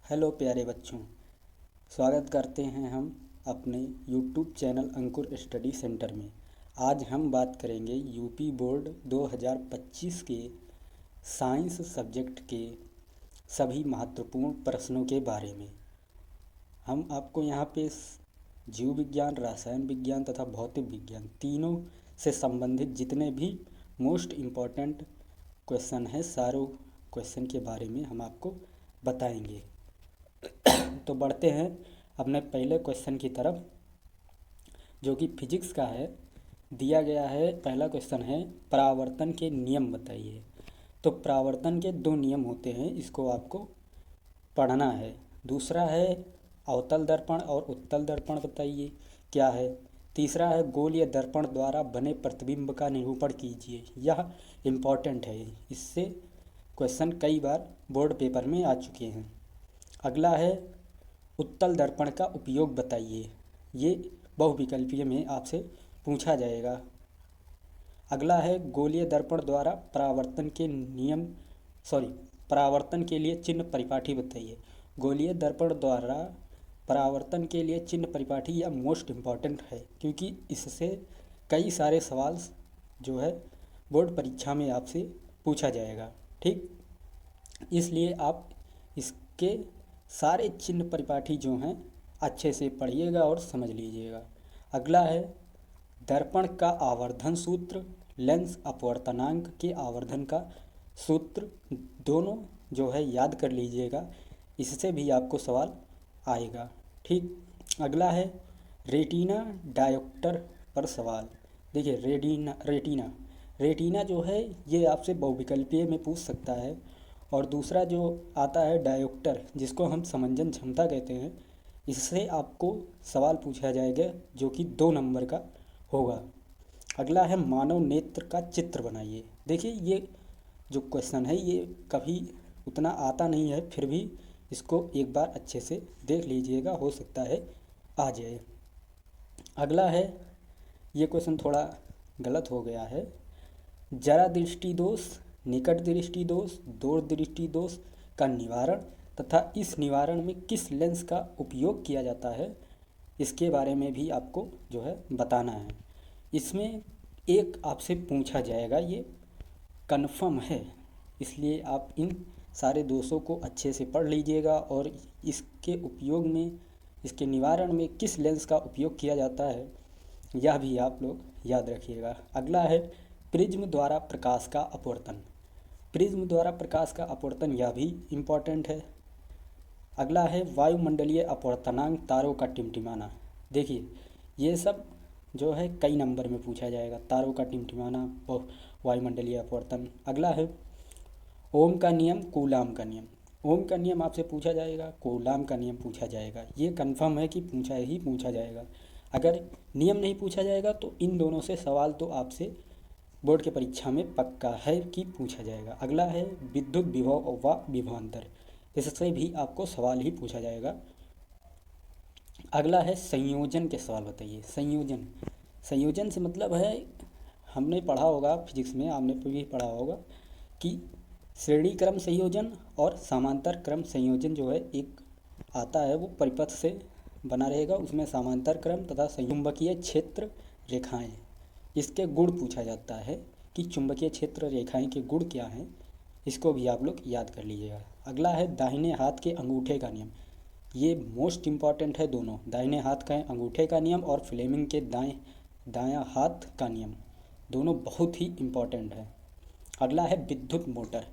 Hello प्यारे बच्चों। स्वागत करते हैं हम अपने यूट्यूब चैनल अंकुर स्टडी सेंटर में। आज हम बात करेंगे यूपी बोर्ड 2025 के साइंस सब्जेक्ट के सभी महत्वपूर्ण प्रश्नों के बारे में। हम आपको यहाँ पे जीव विज्ञान, रसायन विज्ञान तथा भौतिक विज्ञान तीनों से संबंधित जितने भी मोस्ट इम्पॉर्टेंट क्वेश्चन हैं, सारों क्वेश्चन के बारे में हम आपको बताएंगे। तो बढ़ते हैं अपने पहले क्वेश्चन की तरफ, जो कि फिजिक्स का है। दिया गया है, पहला क्वेश्चन है परावर्तन के नियम बताइए। तो परावर्तन के दो नियम होते हैं, इसको आपको पढ़ना है। दूसरा है अवतल दर्पण और उत्तल दर्पण बताइए क्या है। तीसरा है गोलीय दर्पण द्वारा बने प्रतिबिंब का निरूपण कीजिए। यह इम्पॉर्टेंट है, इससे क्वेश्चन कई बार बोर्ड पेपर में आ चुके हैं। अगला है उत्तल दर्पण का उपयोग बताइए। ये बहुविकल्पीय में आपसे पूछा जाएगा। अगला है गोलीय दर्पण द्वारा परावर्तन के लिए चिन्ह परिपाठी बताइए। गोलीय दर्पण द्वारा परावर्तन के लिए चिन्ह परिपाठी यह मोस्ट इम्पॉर्टेंट है, क्योंकि इससे कई सारे सवाल जो है बोर्ड परीक्षा में आपसे पूछा जाएगा। ठीक, इसलिए आप इसके सारे चिन्ह परिपाठी जो हैं अच्छे से पढ़िएगा और समझ लीजिएगा। अगला है दर्पण का आवर्धन सूत्र, लेंस अपवर्तनांक के आवर्धन का सूत्र, दोनों जो है याद कर लीजिएगा, इससे भी आपको सवाल आएगा। ठीक, अगला है रेटिना डायोप्टर पर सवाल। देखिए रेटिना जो है ये आपसे बहुविकल्पीय में पूछ सकता है। और दूसरा जो आता है डायोप्टर, जिसको हम समंजन क्षमता कहते हैं, इससे आपको सवाल पूछा जाएगा जो कि 2 नंबर का होगा। अगला है मानव नेत्र का चित्र बनाइए। देखिए ये जो क्वेश्चन है ये कभी उतना आता नहीं है, फिर भी इसको एक बार अच्छे से देख लीजिएगा, हो सकता है आ जाए। अगला है, ये क्वेश्चन थोड़ा गलत हो गया है। जरा दृष्टि दोष, निकट दृष्टि दोष, दूर दृष्टि दोष का निवारण तथा इस निवारण में किस लेंस का उपयोग किया जाता है, इसके बारे में भी आपको जो है बताना है। इसमें एक आपसे पूछा जाएगा, ये कन्फर्म है, इसलिए आप इन सारे दोषों को अच्छे से पढ़ लीजिएगा और इसके उपयोग में, इसके निवारण में किस लेंस का उपयोग किया जाता है यह भी आप लोग याद रखिएगा। अगला है प्रिज्म द्वारा प्रकाश का अपवर्तन। प्रिज्म द्वारा प्रकाश का अपवर्तन यह भी इम्पॉर्टेंट है। अगला है वायुमंडलीय अपवर्तनांक, तारों का टिमटिमाना। देखिए ये सब जो है कई नंबर में पूछा जाएगा, तारों का टिमटिमाना और वायुमंडलीय अपवर्तन। अगला है ओम का नियम, कूलाम का नियम। ओम का नियम आपसे पूछा जाएगा, कूलाम का नियम पूछा जाएगा। ये कंफर्म है कि पूछा जाएगा। अगर नियम नहीं पूछा जाएगा तो इन दोनों से सवाल तो आपसे बोर्ड की परीक्षा में पक्का है कि पूछा जाएगा। अगला है विद्युत विभव व विभवांतर, इससे भी आपको सवाल ही पूछा जाएगा। अगला है संयोजन के सवाल बताइए। संयोजन से मतलब है, हमने पढ़ा होगा फिजिक्स में, आपने भी पढ़ा होगा कि श्रेणी क्रम संयोजन और समांतर क्रम संयोजन जो है एक आता है, वो परिपथ से बना रहेगा। उसमें समांतर क्रम तथा चुंबकीय क्षेत्र रेखाएं, इसके गुण पूछा जाता है कि चुंबकीय क्षेत्र रेखाएं के गुण क्या हैं, इसको भी आप लोग याद कर लीजिएगा। अगला है दाहिने हाथ के अंगूठे का नियम। ये मोस्ट इम्पॉर्टेंट है दोनों, दाहिने हाथ का अंगूठे का नियम और फ्लेमिंग के दायां हाथ का नियम, दोनों बहुत ही इम्पॉर्टेंट है। अगला है विद्युत मोटर।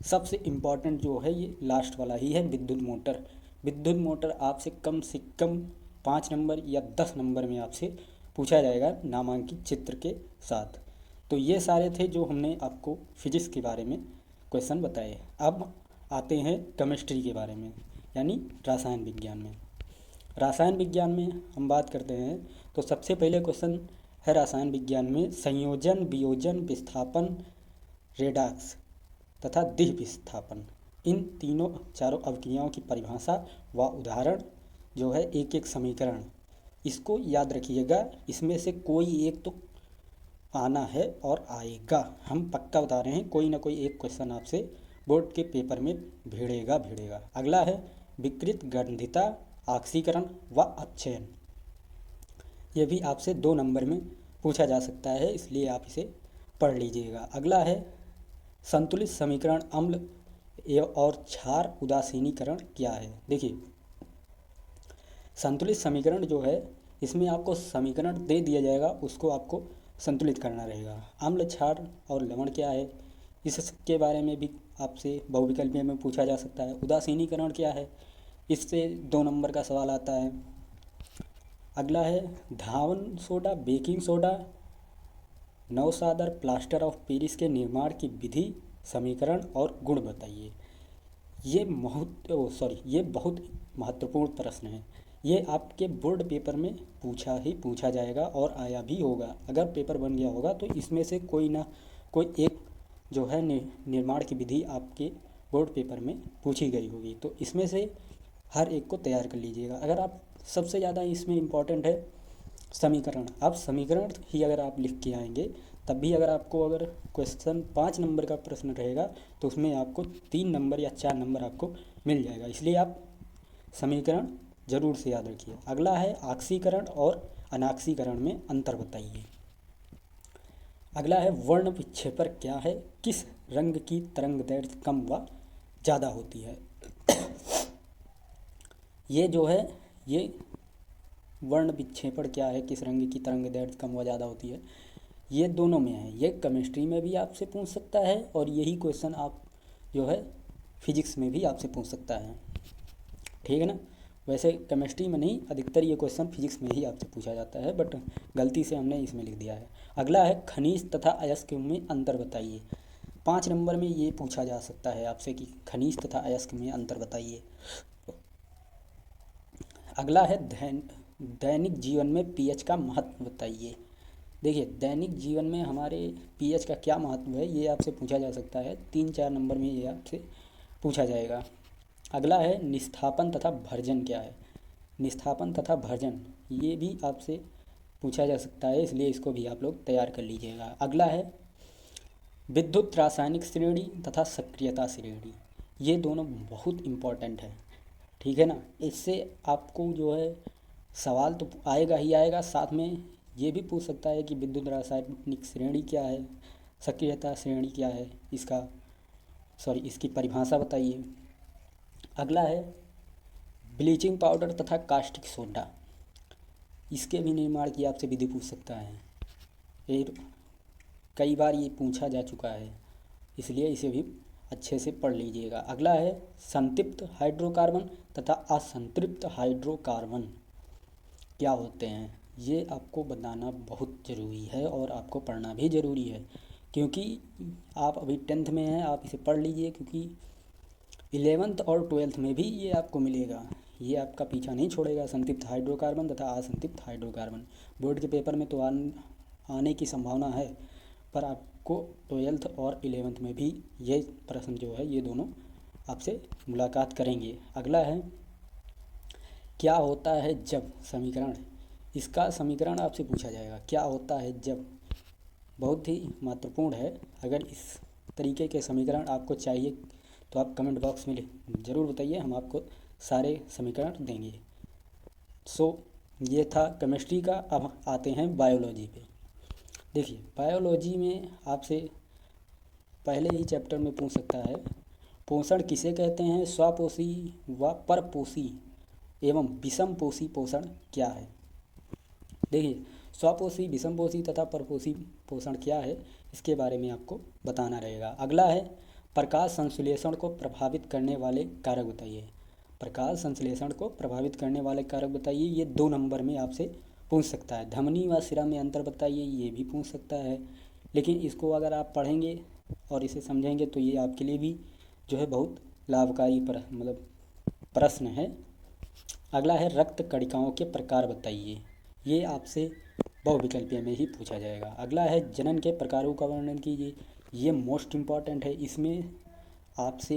सबसे इम्पॉर्टेंट जो है ये लास्ट वाला ही है, विद्युत मोटर। विद्युत मोटर आपसे कम 5 नंबर या 10 नंबर में आपसे पूछा जाएगा नामांकित चित्र के साथ। तो ये सारे थे जो हमने आपको फिजिक्स के बारे में क्वेश्चन बताए। अब आते हैं केमिस्ट्री के बारे में, यानी रसायन विज्ञान में। रसायन विज्ञान में हम बात करते हैं तो सबसे पहले क्वेश्चन है रसायन विज्ञान में संयोजन, वियोजन, विस्थापन, रेडॉक्स तथा द्वितीय विस्थापन, इन चारों अवक्रियाओं की परिभाषा व उदाहरण जो है एक एक समीकरण, इसको याद रखिएगा। इसमें से कोई एक तो आना है और आएगा, हम पक्का बता रहे हैं, कोई ना कोई एक क्वेश्चन आपसे बोर्ड के पेपर में भिड़ेगा। अगला है विकृत गंधिता, ऑक्सीकरण व अपचयन। ये भी आपसे 2 नंबर में पूछा जा सकता है, इसलिए आप इसे पढ़ लीजिएगा। अगला है संतुलित समीकरण अम्ल और क्षार उदासीनीकरण क्या है। देखिए, संतुलित समीकरण जो है, इसमें आपको समीकरण दे दिया जाएगा, उसको आपको संतुलित करना रहेगा। अम्ल, क्षार और लवण क्या है, इसके बारे में भी आपसे बहुविकल्पीय में पूछा जा सकता है। उदासीनीकरण क्या है, इससे 2 नंबर का सवाल आता है। अगला है धावन सोडा, बेकिंग सोडा, नवसादर, प्लास्टर ऑफ पेरिस के निर्माण की विधि, समीकरण और गुण बताइए। ये बहुत महत्वपूर्ण प्रश्न है। ये आपके बोर्ड पेपर में पूछा जाएगा और आया भी होगा। अगर पेपर बन गया होगा तो इसमें से कोई ना कोई एक जो है निर्माण की विधि आपके बोर्ड पेपर में पूछी गई होगी, तो इसमें से हर एक को तैयार कर लीजिएगा। अगर आप सबसे ज़्यादा इसमें इम्पॉर्टेंट है समीकरण, आप समीकरण ही अगर आप लिख के आएंगे, तब भी अगर क्वेश्चन 5 नंबर का प्रश्न रहेगा तो उसमें आपको 3 नंबर या 4 नंबर आपको मिल जाएगा। इसलिए आप समीकरण जरूर से याद रखिए। अगला है ऑक्सीकरण और अनाक्सीकरण में अंतर बताइए। अगला है वर्ण विक्षेपण क्या है, किस रंग की तरंग दैर्ध्य कम व ज़्यादा होती है। ये जो है, ये वर्ण विक्षेपण क्या है, किस रंग की तरंग दैर्ध्य कम व ज़्यादा होती है, ये दोनों में है। ये केमिस्ट्री में भी आपसे पूछ सकता है और यही क्वेश्चन आप जो है फिजिक्स में भी आपसे पूछ सकता है, ठीक है ना। वैसे केमिस्ट्री में नहीं, अधिकतर ये क्वेश्चन फिजिक्स में ही आपसे पूछा जाता है, बट गलती से हमने इसमें लिख दिया है। अगला है खनिज तथा अयस्क में अंतर बताइए। 5 नंबर में ये पूछा जा सकता है आपसे कि खनिज तथा अयस्क में अंतर बताइए। अगला है दैनिक जीवन में पीएच का महत्व बताइए। देखिए, दैनिक जीवन में हमारे पीएच का क्या महत्व है, ये आपसे पूछा जा सकता है। 3-4 नंबर में ये आपसे पूछा जाएगा। अगला है निस्थापन तथा भर्जन क्या है। निस्थापन तथा भर्जन ये भी आपसे पूछा जा सकता है, इसलिए इसको भी आप लोग तैयार कर लीजिएगा। अगला है विद्युत रासायनिक श्रेणी तथा सक्रियता श्रेणी, ये दोनों बहुत इम्पॉर्टेंट है, ठीक है ना। इससे आपको जो है सवाल तो आएगा ही आएगा, साथ में ये भी पूछ सकता है कि विद्युत रासायनिक श्रेणी क्या है, सक्रियता श्रेणी क्या है, इसकी परिभाषा बताइए। अगला है ब्लीचिंग पाउडर तथा कास्टिक सोडा, इसके भी निर्माण की आपसे विधि पूछ सकता है। ये कई बार ये पूछा जा चुका है, इसलिए इसे भी अच्छे से पढ़ लीजिएगा। अगला है संतृप्त हाइड्रोकार्बन तथा असंतृप्त हाइड्रोकार्बन क्या होते हैं। ये आपको बताना बहुत ज़रूरी है और आपको पढ़ना भी ज़रूरी है, क्योंकि आप अभी 10th में हैं। आप इसे पढ़ लीजिए, क्योंकि 11th और 12th में भी ये आपको मिलेगा। ये आपका पीछा नहीं छोड़ेगा। संतृप्त हाइड्रोकार्बन तथा असंतृप्त हाइड्रोकार्बन बोर्ड के पेपर में तो आने की संभावना है, पर आपको 12th और 11th में भी ये प्रश्न जो है, ये दोनों आपसे मुलाकात करेंगे। अगला है क्या होता है जब समीकरण, इसका समीकरण आपसे पूछा जाएगा। क्या होता है जब, बहुत ही महत्वपूर्ण है। अगर इस तरीके के समीकरण आपको चाहिए तो आप कमेंट बॉक्स में ज़रूर बताइए, हम आपको सारे समीकरण देंगे। ये था केमिस्ट्री का। अब आते हैं बायोलॉजी पे। देखिए, बायोलॉजी में आपसे पहले ही चैप्टर में पूछ सकता है पोषण किसे कहते हैं, स्वपोषी व परपोषी एवं विषमपोषी पोषण क्या है। देखिए, स्वपोषी, विषमपोषी तथा परपोषी पोषण क्या है, इसके बारे में आपको बताना रहेगा। अगला है प्रकाश संश्लेषण को प्रभावित करने वाले कारक बताइए। प्रकाश संश्लेषण को प्रभावित करने वाले कारक बताइए, ये 2 नंबर में आपसे पूछ सकता है। धमनी व सिरा में अंतर बताइए, ये भी पूछ सकता है। लेकिन इसको अगर आप पढ़ेंगे और इसे समझेंगे तो ये आपके लिए भी जो है बहुत लाभकारी प्रश्न है। अगला है रक्त कणिकाओं के प्रकार बताइए, ये आपसे बहुविकल्पीय में ही पूछा जाएगा। अगला है जनन के प्रकारों का वर्णन कीजिए, ये मोस्ट इम्पॉर्टेंट है। इसमें आपसे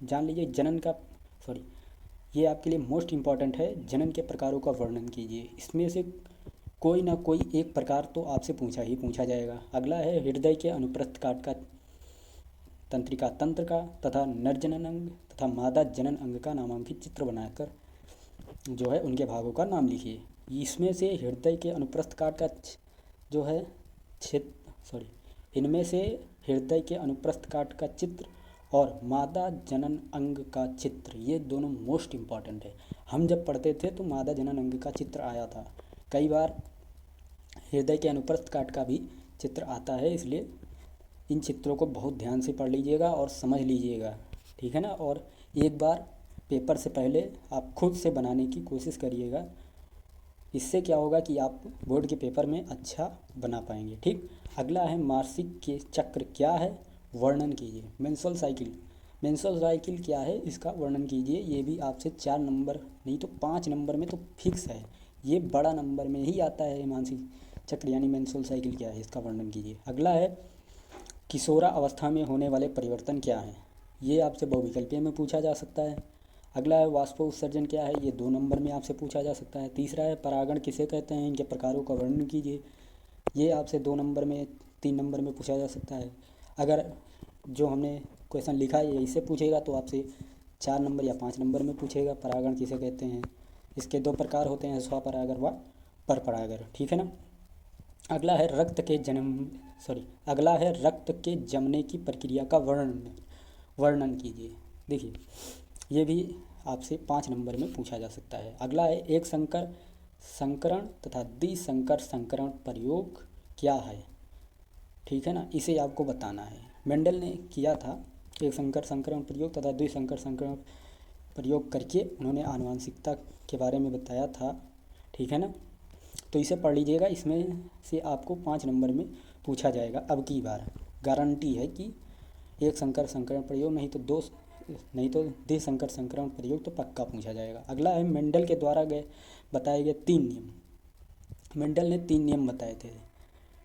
जान लीजिए ये आपके लिए मोस्ट इम्पॉर्टेंट है। जनन के प्रकारों का वर्णन कीजिए, इसमें से कोई ना कोई एक प्रकार तो आपसे पूछा जाएगा। अगला है हृदय के अनुप्रस्थ काट का तंत्रिका तंत्र का तथा नर जनन अंग तथा मादा जनन अंग का नामांकित चित्र बनाकर जो है उनके भागों का नाम लिखिए। इसमें से हृदय के अनुप्रस्थ काट का जो है इनमें से हृदय के अनुप्रस्थ काट का चित्र और मादा जनन अंग का चित्र, ये दोनों मोस्ट इम्पॉर्टेंट है। हम जब पढ़ते थे तो मादा जनन अंग का चित्र आया था, कई बार हृदय के अनुप्रस्थ काट का भी चित्र आता है, इसलिए इन चित्रों को बहुत ध्यान से पढ़ लीजिएगा और समझ लीजिएगा, ठीक है ना। और एक बार पेपर से पहले आप खुद से बनाने की कोशिश करिएगा, इससे क्या होगा कि आप बोर्ड के पेपर में अच्छा बना पाएंगे, ठीक। अगला है मासिक के चक्र क्या है, वर्णन कीजिए। मेंस्ट्रुअल साइकिल क्या है, इसका वर्णन कीजिए। ये भी आपसे 4 नंबर नहीं तो 5 नंबर में तो फिक्स है, ये बड़ा नंबर में ही आता है। मासिक चक्र यानी मेंस्ट्रुअल साइकिल क्या है, इसका वर्णन कीजिए। अगला है किशोरा अवस्था में होने वाले परिवर्तन क्या हैं, ये आपसे बहुविकल्पीय में पूछा जा सकता है। अगला है वाष्पोत्सर्जन क्या है, ये 2 नंबर में आपसे पूछा जा सकता है। तीसरा है परागण किसे कहते हैं, इनके प्रकारों का वर्णन कीजिए, ये आपसे 2 नंबर में 3 नंबर में पूछा जा सकता है। अगर जो हमने क्वेश्चन लिखा है यही से पूछेगा तो आपसे 4 नंबर या 5 नंबर में पूछेगा, परागण किसे कहते हैं। इसके 2 प्रकार होते हैं, स्वपरागण व परपरागण, ठीक है ना। अगला है रक्त के जमने की प्रक्रिया का वर्णन कीजिए। देखिए ये भी आपसे 5 नंबर में पूछा जा सकता है। अगला है एक संकरण तथा द्विसंकर संकरण प्रयोग क्या है, ठीक है ना, इसे आपको बताना है। मेंडल ने किया था एक संकरण प्रयोग तथा द्विसंकर संकरण प्रयोग करके उन्होंने आनुवंशिकता के बारे में बताया था, ठीक है ना। तो इसे पढ़ लीजिएगा, इसमें से आपको 5 नंबर में पूछा जाएगा। अब की बार गारंटी है कि एक संकरण प्रयोग नहीं तो द्विसंकर संकरण प्रयोग तो पक्का पूछा जाएगा। अगला है मेंडल के द्वारा बताए गए 3 नियम। मेंडल ने 3 नियम बताए थे,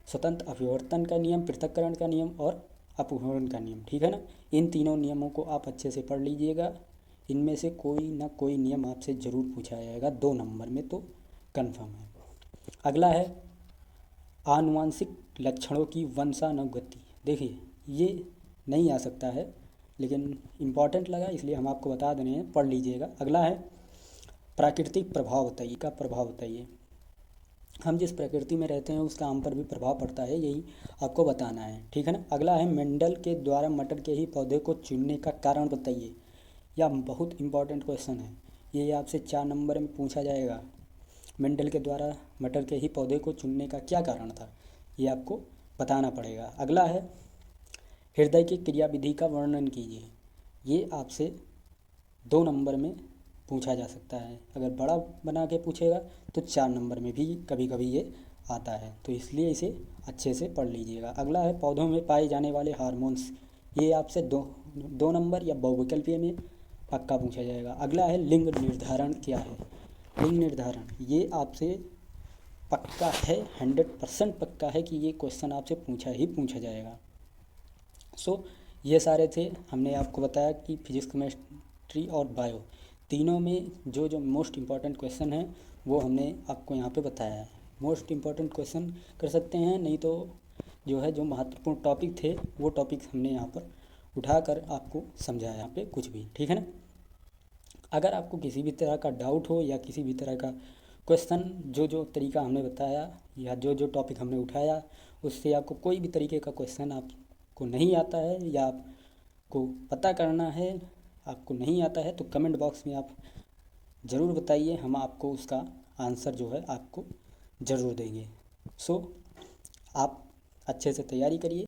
स्वतंत्र अभिवर्तन का नियम, पृथक्करण का नियम और अपघूर्णन का नियम, ठीक है ना। इन तीनों नियमों को आप अच्छे से पढ़ लीजिएगा, इनमें से कोई ना कोई नियम आपसे ज़रूर पूछा जाएगा 2 नंबर में, तो कन्फर्म है। अगला है आनुवांशिक लक्षणों की वंशानुगति। देखिए ये नहीं आ सकता है लेकिन इम्पॉर्टेंट लगा इसलिए हम आपको बता देने हैं, पढ़ लीजिएगा। अगला है प्राकृतिक प्रभाव बताइए। हम जिस प्रकृति में रहते हैं उसका हम पर भी प्रभाव पड़ता है, यही आपको बताना है, ठीक है ना। अगला है मेंडल के द्वारा मटर के ही पौधे को चुनने का कारण बताइए। यह बहुत इंपॉर्टेंट क्वेश्चन है, ये आपसे 4 नंबर में पूछा जाएगा। मेंडल के द्वारा मटर के ही पौधे को चुनने का क्या कारण था, ये आपको बताना पड़ेगा। अगला है हृदय की क्रियाविधि का वर्णन कीजिए। ये आपसे 2 नंबर में पूछा जा सकता है, अगर बड़ा बना के पूछेगा तो 4 नंबर में भी कभी कभी ये आता है, तो इसलिए इसे अच्छे से पढ़ लीजिएगा। अगला है पौधों में पाए जाने वाले हार्मोन्स, ये आपसे दो नंबर या बहुविकल्पीय में पक्का पूछा जाएगा। अगला है लिंग निर्धारण क्या है। लिंग निर्धारण ये आपसे पक्का है, 100% पक्का है कि ये क्वेश्चन आपसे पूछा जाएगा। सो ये सारे थे, हमने आपको बताया कि फिजिक्स, केमिस्ट्री और बायो तीनों में जो मोस्ट इम्पॉर्टेंट क्वेश्चन है वो हमने आपको यहाँ पे बताया है। मोस्ट इम्पॉर्टेंट क्वेश्चन कर सकते हैं, नहीं तो जो महत्वपूर्ण टॉपिक थे वो टॉपिक हमने यहाँ पर उठाकर आपको समझाया यहाँ पे कुछ भी, ठीक है ना। अगर आपको किसी भी तरह का डाउट हो या किसी भी तरह का क्वेश्चन जो तरीका हमने बताया या जो टॉपिक हमने उठाया उससे आपको कोई भी तरीके का क्वेश्चन आपको नहीं आता है या आपको पता करना है, आपको नहीं आता है, तो कमेंट बॉक्स में आप ज़रूर बताइए, हम आपको उसका आंसर आपको ज़रूर देंगे। सो आप अच्छे से तैयारी करिए।